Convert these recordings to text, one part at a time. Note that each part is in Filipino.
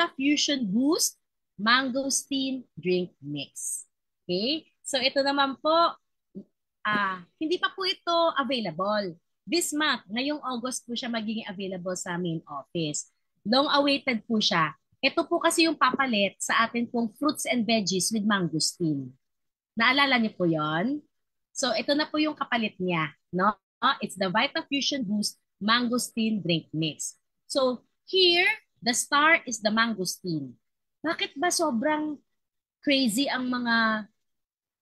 Vita Fusion Boost Mangosteen Drink Mix. Okay? So ito naman po, hindi pa po ito available. This month, ngayong August po siya magiging available sa main office. Long awaited po siya. Ito po kasi yung papalit sa atin pong fruits and veggies with mangosteen. Naalala niyo po yon? So ito na po yung kapalit niya, no? It's the Vita Fusion Boost Mangosteen Drink Mix. So here, the star is the mangosteen. Bakit ba sobrang crazy ang mga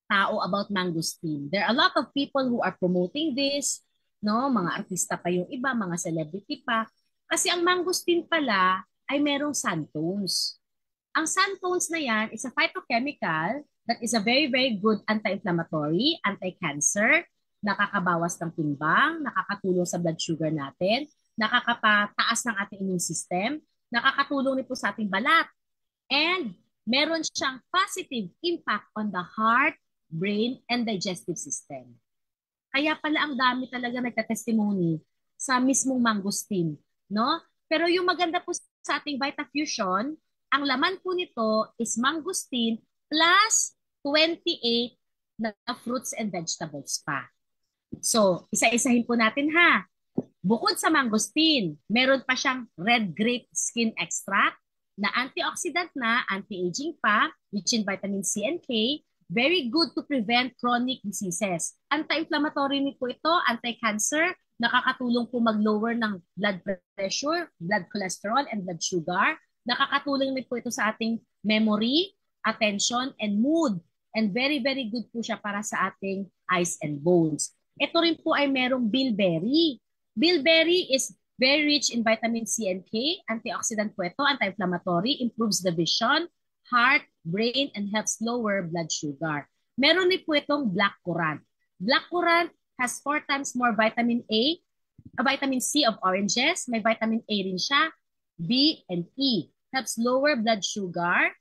tao about mangosteen? There are a lot of people who are promoting this, no? Mga artista pa yung iba, mga celebrity pa. Kasi ang mangosteen pala ay merong santones. Ang santones na yan is a phytochemical that is a very, very good anti-inflammatory, anti-cancer, nakakabawas ng timbang, nakakatulong sa blood sugar natin, nakakapataas ng ating immune system, nakakatulong rin po sa ating balat, and meron siyang positive impact on the heart, brain, and digestive system. Kaya pala ang dami talaga nagka-testimony sa mismong mangosteen, no? Pero yung maganda po sa ating Vita Fusion, ang laman po nito is mangosteen plus 28 na fruits and vegetables pa. So, isa-isahin po natin ha. Bukod sa mangosteen, meron pa siyang red grape skin extract na antioxidant na, anti-aging pa, rich in vitamin C and K, very good to prevent chronic diseases. Anti-inflammatory din po ito, anti-cancer, nakakatulong po mag-lower ng blood pressure, blood cholesterol, and blood sugar. Nakakatulong din po ito sa ating memory, attention, and mood. And very, very good po siya para sa ating eyes and bones. Ito rin po ay merong bilberry. Bilberry is very rich in vitamin C and K. Antioxidant po ito, anti-inflammatory, improves the vision, heart, brain, and helps lower blood sugar. Meron din po itong black currant. Black currant has 4 times more vitamin C of oranges. May vitamin A rin siya, B and E. Helps lower blood sugar.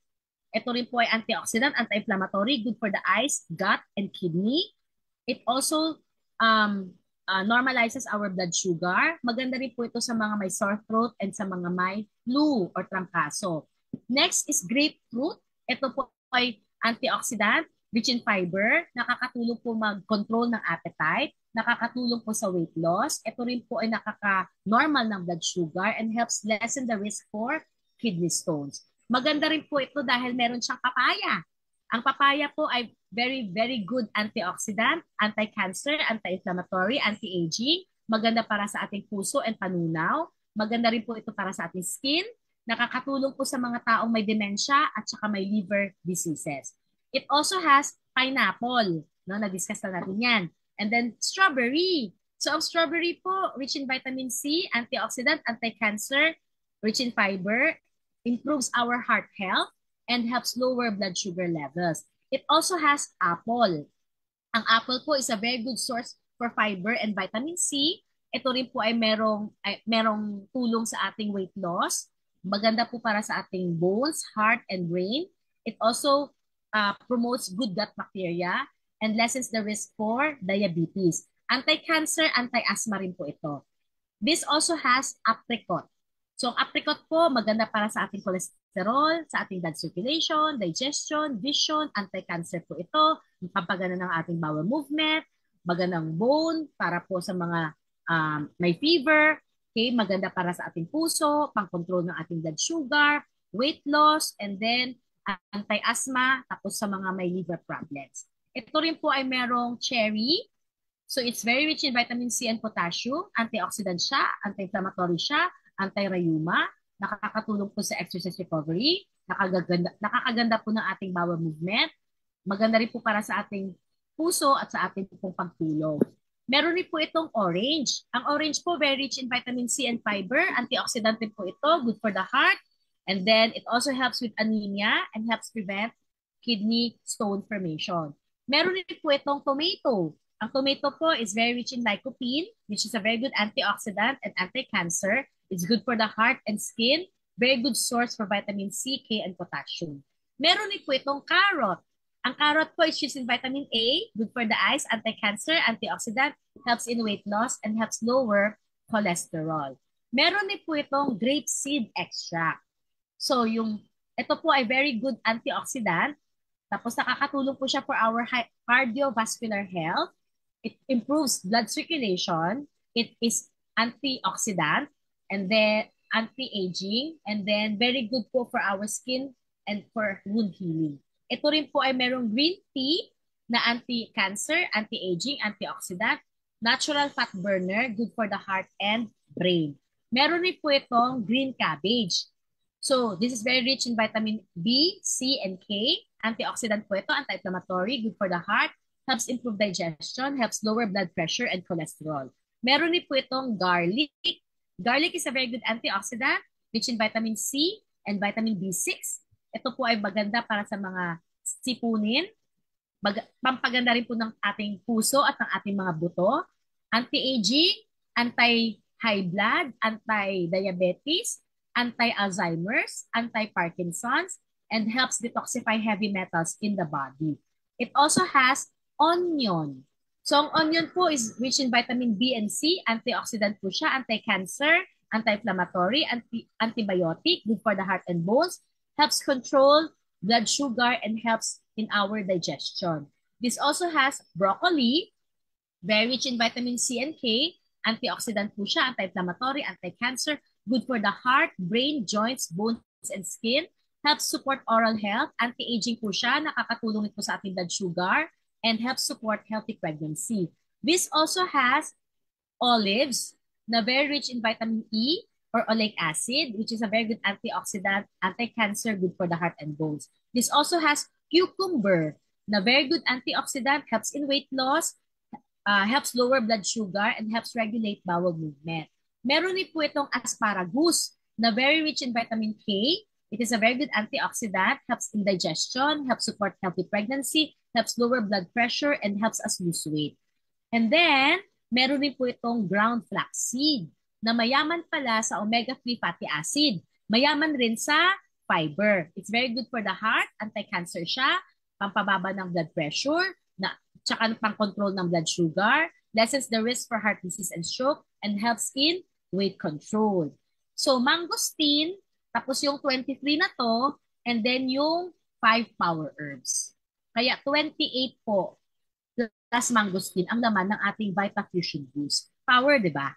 Ito rin po ay antioxidant, anti-inflammatory, good for the eyes, gut, and kidney. It also normalizes our blood sugar. Maganda rin po ito sa mga may sore throat and sa mga may flu or trangkaso. Next is grapefruit. Ito po ay antioxidant, rich in fiber, nakakatulong po mag-control ng appetite, nakakatulong po sa weight loss. Ito rin po ay nakaka-normal ng blood sugar and helps lessen the risk for kidney stones. Maganda rin po ito dahil meron siyang papaya. Ang papaya po ay very, very good antioxidant, anti-cancer, anti-inflammatory, anti-aging. Maganda para sa ating puso and panunaw. Maganda rin po ito para sa ating skin. Nakakatulong po sa mga taong may dementia at saka may liver diseases. It also has pineapple. No? Na-discuss na natin yan. And then strawberry. So ang strawberry po, rich in vitamin C, antioxidant, anti-cancer, rich in fiber, improves our heart health, and helps lower blood sugar levels. It also has apple. Ang apple po is a very good source for fiber and vitamin C. Ito rin po ay merong tulong sa ating weight loss. Maganda po para sa ating bones, heart, and brain. It also promotes good gut bacteria and lessens the risk for diabetes. Anti-cancer, anti-asthma rin po ito. This also has apricot. So, ang apricot po, maganda para sa ating cholesterol, sa ating blood circulation, digestion, vision, anti-cancer po ito, pampagana ng ating bowel movement, magandang bone para po sa mga may fever, okay, maganda para sa ating puso, pang-control ng ating blood sugar, weight loss, and then anti-asthma, tapos sa mga may liver problems. Ito rin po ay merong cherry. So, it's very rich in vitamin C and potassium, antioxidant siya, anti-inflammatory siya, anti-rheuma, nakakatulong po sa exercise recovery, nakakaganda po ng ating bowel movement, maganda rin po para sa ating puso at sa ating pong pagtulog. Meron rin po itong orange. Ang orange po, very rich in vitamin C and fiber, antioxidant din po ito, good for the heart, and then it also helps with anemia and helps prevent kidney stone formation. Meron rin po itong tomato. Ang tomato po is very rich in lycopene, which is a very good antioxidant and anti-cancer. It's good for the heart and skin. Very good source for vitamin C, K, and potassium. Meron din po itong carrot. Ang carrot po is rich in vitamin A, good for the eyes, anti-cancer, antioxidant, helps in weight loss, and helps lower cholesterol. Meron din po itong grape seed extract. So ito po ay very good antioxidant. Tapos nakakatulong po siya for our cardiovascular health. It improves blood circulation. It is antioxidant and then anti-aging and then very good po for our skin and for wound healing. Ito rin po ay merong green tea na anti-cancer, anti-aging, antioxidant, natural fat burner, good for the heart and brain. Meron rin po itong green cabbage. So, this is very rich in vitamin B, C, and K. Antioxidant po ito, anti-inflammatory, good for the heart, helps improve digestion, helps lower blood pressure and cholesterol. Meron din po itong garlic. Garlic is a very good antioxidant, rich in vitamin C and vitamin B6. Ito po ay maganda para sa mga sipunin, pampaganda rin po ng ating puso at ng ating mga buto, anti-aging, anti-high blood, anti-diabetes, anti-Alzheimer's, anti-Parkinson's, and helps detoxify heavy metals in the body. It also has onion. So, ang onion po is rich in vitamin B and C, antioxidant po siya, anti-cancer, anti-inflammatory, antibiotic, good for the heart and bones, helps control blood sugar, and helps in our digestion. This also has broccoli, very rich in vitamin C and K, antioxidant po siya, anti-inflammatory, anti-cancer, good for the heart, brain, joints, bones, and skin, helps support oral health, anti-aging po siya, nakakatulong ito sa ating blood sugar, and helps support healthy pregnancy. This also has olives, na very rich in vitamin E or oleic acid, which is a very good antioxidant, anti-cancer, good for the heart and bones. This also has cucumber, na very good antioxidant, helps in weight loss, helps lower blood sugar, and helps regulate bowel movement. Meron din po itong asparagus, na very rich in vitamin K. It is a very good antioxidant, helps in digestion, helps support healthy pregnancy, helps lower blood pressure, and helps us lose weight. And then, meron din po itong ground flaxseed na mayaman pala sa omega-3 fatty acid. Mayaman rin sa fiber. It's very good for the heart, anti-cancer siya, pampababa ng blood pressure, tsaka pang-control ng blood sugar, lessens the risk for heart disease and stroke, and helps in weight control. So, mangosteen, tapos yung 23 na to, and then yung 5 power herbs. Kaya 28 po plus mangosteen ang laman ng ating VitaFusion Boost. Power, di ba?